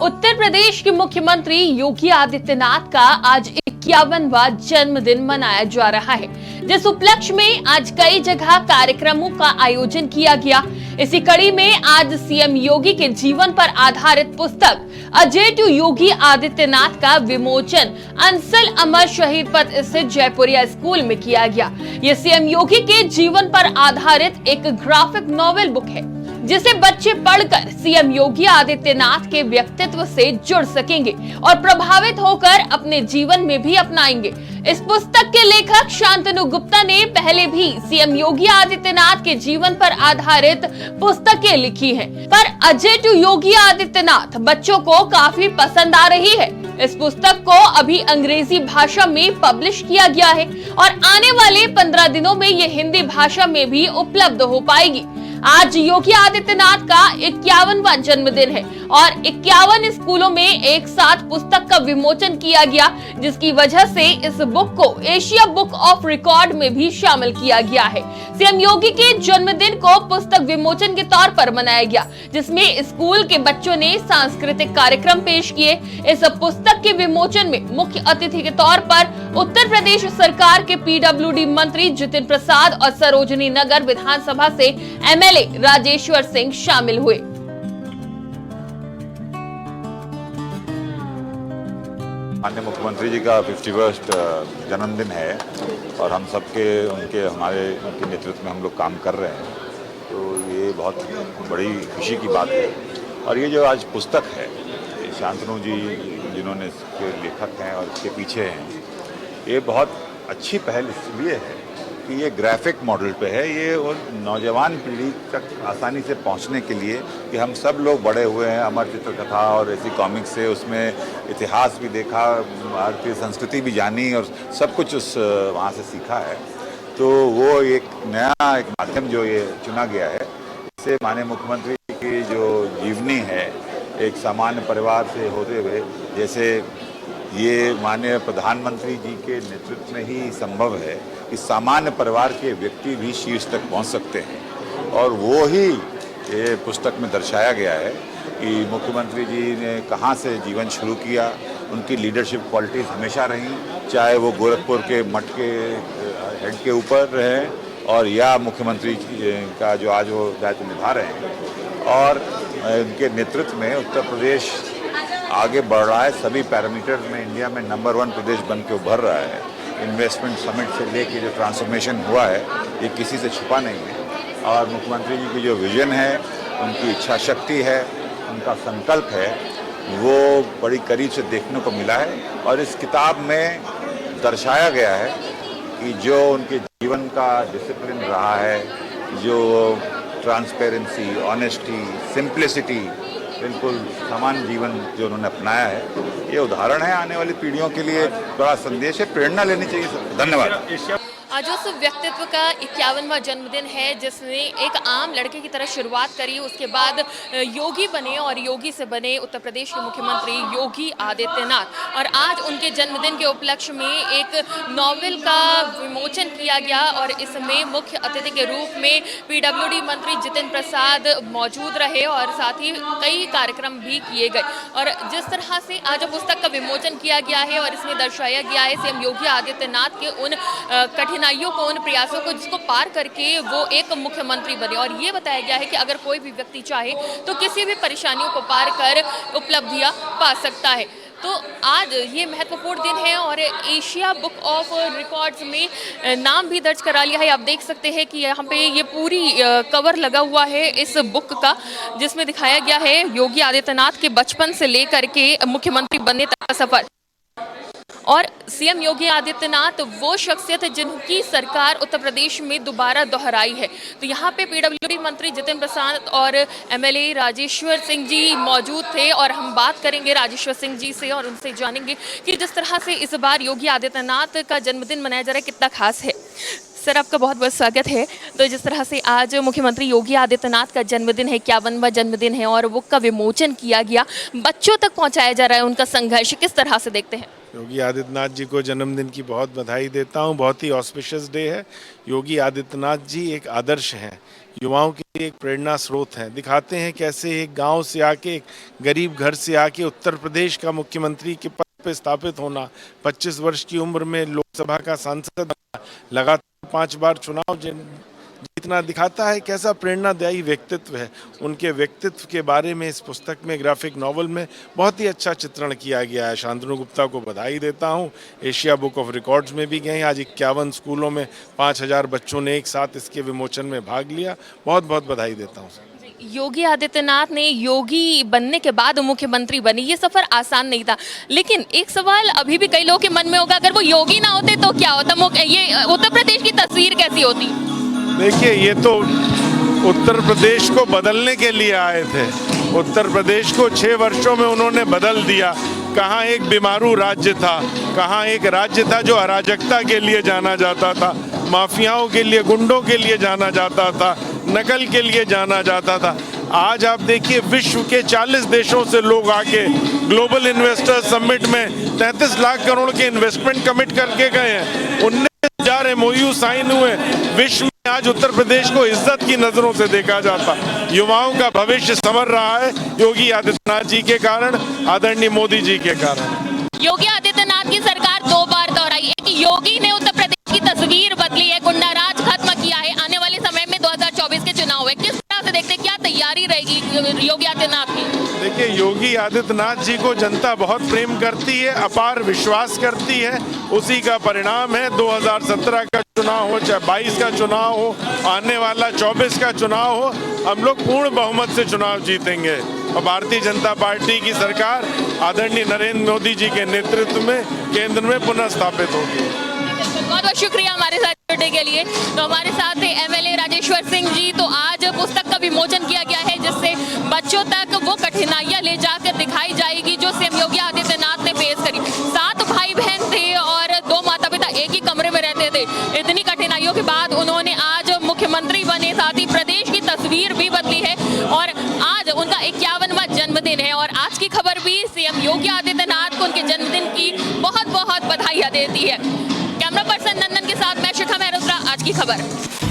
उत्तर प्रदेश के मुख्यमंत्री योगी आदित्यनाथ का आज 51वां जन्मदिन मनाया जा रहा है, जिस उपलक्ष्य में आज कई जगह कार्यक्रमों का आयोजन किया गया। इसी कड़ी में आज सीएम योगी के जीवन पर आधारित पुस्तक अजय टू योगी आदित्यनाथ का विमोचन अंसल अमर शहीद पथ स्थित जयपुरिया स्कूल में किया गया। ये सीएम योगी के जीवन पर आधारित एक ग्राफिक नॉवेल बुक है, जिसे बच्चे पढ़कर सीएम योगी आदित्यनाथ के व्यक्तित्व से जुड़ सकेंगे और प्रभावित होकर अपने जीवन में भी अपनाएंगे। इस पुस्तक के लेखक शांतनु गुप्ता ने पहले भी सीएम योगी आदित्यनाथ के जीवन पर आधारित पुस्तकें लिखी हैं, पर अजय टू योगी आदित्यनाथ बच्चों को काफी पसंद आ रही है। इस पुस्तक को अभी अंग्रेजी भाषा में पब्लिश किया गया है और आने वाले 15 दिनों में ये हिंदी भाषा में भी उपलब्ध हो पाएगी। आज योगी आदित्यनाथ का 51वां जन्मदिन है और 51 स्कूलों में एक साथ पुस्तक का विमोचन किया गया, जिसकी वजह से इस बुक को एशिया बुक ऑफ रिकॉर्ड में भी शामिल किया गया है। सीएम योगी के जन्मदिन को पुस्तक विमोचन के तौर पर मनाया गया, जिसमें स्कूल के बच्चों ने सांस्कृतिक कार्यक्रम पेश किए। इस पुस्तक के विमोचन में मुख्य अतिथि के तौर पर उत्तर प्रदेश सरकार के पीडब्ल्यूडी मंत्री जितिन प्रसाद और सरोजनी नगर विधानसभा से एमएलए राजेश्वर सिंह शामिल हुए। माननीय मुख्यमंत्री जी का 51st जन्मदिन है और हम सबके उनके नेतृत्व में हम लोग काम कर रहे हैं, तो ये बहुत बड़ी खुशी की बात है। और ये जो आज पुस्तक है, शांतनु जी जिन्होंने इसके लेखक हैं और इसके पीछे हैं, ये बहुत अच्छी पहल इसलिए है कि ये ग्राफिक मॉडल पे है। ये वो नौजवान पीढ़ी तक आसानी से पहुंचने के लिए कि हम सब लोग बड़े हुए हैं अमर चित्रकथा और ऐसी कॉमिक्स से, उसमें इतिहास भी देखा, भारतीय संस्कृति भी जानी और सब कुछ वहाँ से सीखा है। तो वो एक नया एक माध्यम जो ये चुना गया है, इससे माननीय मुख्यमंत्री की जो जीवनी है एक सामान्य परिवार से होते हुए, जैसे ये माननीय प्रधानमंत्री जी के नेतृत्व में ही संभव है कि सामान्य परिवार के व्यक्ति भी शीर्ष तक पहुंच सकते हैं, और वो ही ये पुस्तक में दर्शाया गया है कि मुख्यमंत्री जी ने कहां से जीवन शुरू किया, उनकी लीडरशिप क्वालिटीज़ हमेशा रहीं, चाहे वो गोरखपुर के मठ के हेड के ऊपर रहें और या मुख्यमंत्री का जो आज वो दायित्व निभा रहे हैं। और उनके नेतृत्व में उत्तर प्रदेश आगे बढ़ रहा है, सभी पैरामीटर्स में इंडिया में नंबर 1 प्रदेश बन के उभर रहा है। इन्वेस्टमेंट समिट से लेके जो ट्रांसफॉर्मेशन हुआ है, ये किसी से छुपा नहीं है। और मुख्यमंत्री जी की जो विजन है, उनकी इच्छा शक्ति है, उनका संकल्प है, वो बड़ी करीब से देखने को मिला है। और इस किताब में दर्शाया गया है कि जो उनके जीवन का डिसिप्लिन रहा है, जो ट्रांसपेरेंसी, ऑनेस्टी, सिंप्लिसिटी, बिल्कुल सामान्य जीवन जो उन्होंने अपनाया है, ये उदाहरण है आने वाली पीढ़ियों के लिए, बड़ा संदेश है, प्रेरणा लेनी चाहिए। धन्यवाद। आज उस व्यक्तित्व का 51वां जन्मदिन है जिसने एक आम लड़के की तरह शुरुआत करी, उसके बाद योगी बने और योगी से बने उत्तर प्रदेश के मुख्यमंत्री योगी आदित्यनाथ। और आज उनके जन्मदिन के उपलक्ष्य में एक नॉवेल का विमोचन किया गया और इसमें मुख्य अतिथि के रूप में पीडब्ल्यूडी मंत्री जितिन प्रसाद मौजूद रहे और साथ ही कई कार्यक्रम भी किए गए। और जिस तरह से आज पुस्तक का विमोचन किया गया है और इसमें दर्शाया गया है सीएम योगी आदित्यनाथ के उन कठिनाइयों को, उन प्रयासों को जिसको पार करके वो एक मुख्यमंत्री बने, और ये बताया गया है कि अगर कोई भी व्यक्ति चाहे तो किसी भी परेशानियों को पार कर उपलब्धियां पा सकता है। तो आज ये महत्वपूर्ण दिन है और एशिया बुक ऑफ रिकॉर्ड्स में नाम भी दर्ज करा लिया है। आप देख सकते हैं कि यहाँ पे ये पूरी कवर लगा हुआ है इस बुक का, जिसमें दिखाया गया है योगी आदित्यनाथ के बचपन से लेकर के मुख्यमंत्री बनने तक का सफर। और सीएम योगी आदित्यनाथ वो शख्सियत है जिनकी सरकार उत्तर प्रदेश में दोबारा दोहराई है। तो यहाँ पे पीडब्ल्यूडी मंत्री जितिन प्रसाद और एमएलए राजेश्वर सिंह जी मौजूद थे और हम बात करेंगे राजेश्वर सिंह जी से और उनसे जानेंगे कि जिस तरह से इस बार योगी आदित्यनाथ का जन्मदिन मनाया जा रहा है कितना खास है। सर, आपका बहुत बहुत स्वागत है। तो जिस तरह से आज मुख्यमंत्री योगी आदित्यनाथ का जन्मदिन है, 51वां जन्मदिन है और बुक का विमोचन किया गया, बच्चों तक पहुँचाया जा रहा है उनका संघर्ष, किस तरह से देखते हैं? योगी आदित्यनाथ जी को जन्मदिन की बहुत बधाई देता हूं। बहुत ही ऑस्पिशियस डे है। योगी आदित्यनाथ जी एक आदर्श हैं। युवाओं के लिए एक प्रेरणा स्रोत हैं। दिखाते हैं कैसे एक गांव से आके, एक गरीब घर से आके उत्तर प्रदेश का मुख्यमंत्री के पद पे स्थापित होना, 25 वर्ष की उम्र में लोकसभा का सांसद बनना, लगातार 5 बार चुनाव जीतना दिखाता है कैसा प्रेरणादायी व्यक्तित्व है। उनके व्यक्तित्व के बारे में इस पुस्तक में, ग्राफिक नॉवल में बहुत ही अच्छा चित्रण किया गया है। शांतनु गुप्ता को बधाई देता हूं। एशिया बुक ऑफ रिकॉर्ड्स में भी गए। आज 51 स्कूलों में 5000 बच्चों ने एक साथ इसके विमोचन में भाग लिया। बहुत बहुत बधाई देता हूँ। योगी आदित्यनाथ ने योगी बनने के बाद मुख्यमंत्री बने, ये सफर आसान नहीं था। लेकिन एक सवाल अभी भी कई लोगों के मन में होगा, अगर वो योगी ना होते तो क्या होता, ये उत्तर प्रदेश की तस्वीर कैसी होती? देखिए, ये तो उत्तर प्रदेश को बदलने के लिए आए थे। उत्तर प्रदेश को 6 वर्षों में उन्होंने बदल दिया। कहाँ एक बीमारू राज्य था, कहाँ एक राज्य था जो अराजकता के लिए जाना जाता था, माफियाओं के लिए, गुंडों के लिए जाना जाता था, नकल के लिए जाना जाता था। आज आप देखिए, विश्व के 40 देशों से लोग आके ग्लोबल इन्वेस्टर समिट में 33 लाख करोड़ के इन्वेस्टमेंट कमिट करके गए हैं। 19,000 MOU साइन हुए। विश्व में आज उत्तर प्रदेश को इज्जत की नजरों से देखा जाता। युवाओं का भविष्य संवर रहा है योगी आदित्यनाथ जी के कारण, आदरणीय मोदी जी के कारण। योगी आदित्यनाथ की सरकार 2 बार दोहराई है कि योगी ने उत्तर प्रदेश की तस्वीर बदली है, गुंडा राज खत्म किया है। आने वाले समय में 2024 के चुनाव है, किस तरह से देखते हैं, क्या तैयारी रहेगी योगी आदित्यनाथ की? देखिए, योगी आदित्यनाथ जी को जनता बहुत प्रेम करती है, अपार विश्वास करती है। उसी का परिणाम है 2017 का चुनाव हो, चाहे 22 का चुनाव हो, आने वाला 24 का चुनाव हो, हम लोग पूर्ण बहुमत से चुनाव जीतेंगे और भारतीय जनता पार्टी की सरकार आदरणीय नरेंद्र मोदी जी के नेतृत्व में केंद्र में पुनः स्थापित होगी। बहुत बहुत शुक्रिया हमारे साथ जुड़ने के लिए। तो हमारे साथ है MLA राजेश्वर सिंह जी। तो आज पुस्तक का विमोचन किया गया है, जिससे बच्चों तक वो कठिनाइयां ले जाकर दिखाई जाएगी जो सीएम योगी आदित्यनाथ ने फेस करी। 7 भाई बहन थे और 2 माता पिता एक ही कमरे में रहते थे। इतनी कठिनाइयों के बाद उन्होंने आज मुख्यमंत्री बने, साथ ही प्रदेश की तस्वीर भी बदली है और आज उनका 51वां जन्मदिन है। और आज की खबर भी सीएम योगी आदित्यनाथ को उनके जन्मदिन की बहुत बहुत बधाइयां देती है। कैमरा पर्सन नंदन के साथ मैं शिखा मेहरोत्रा, आज की खबर।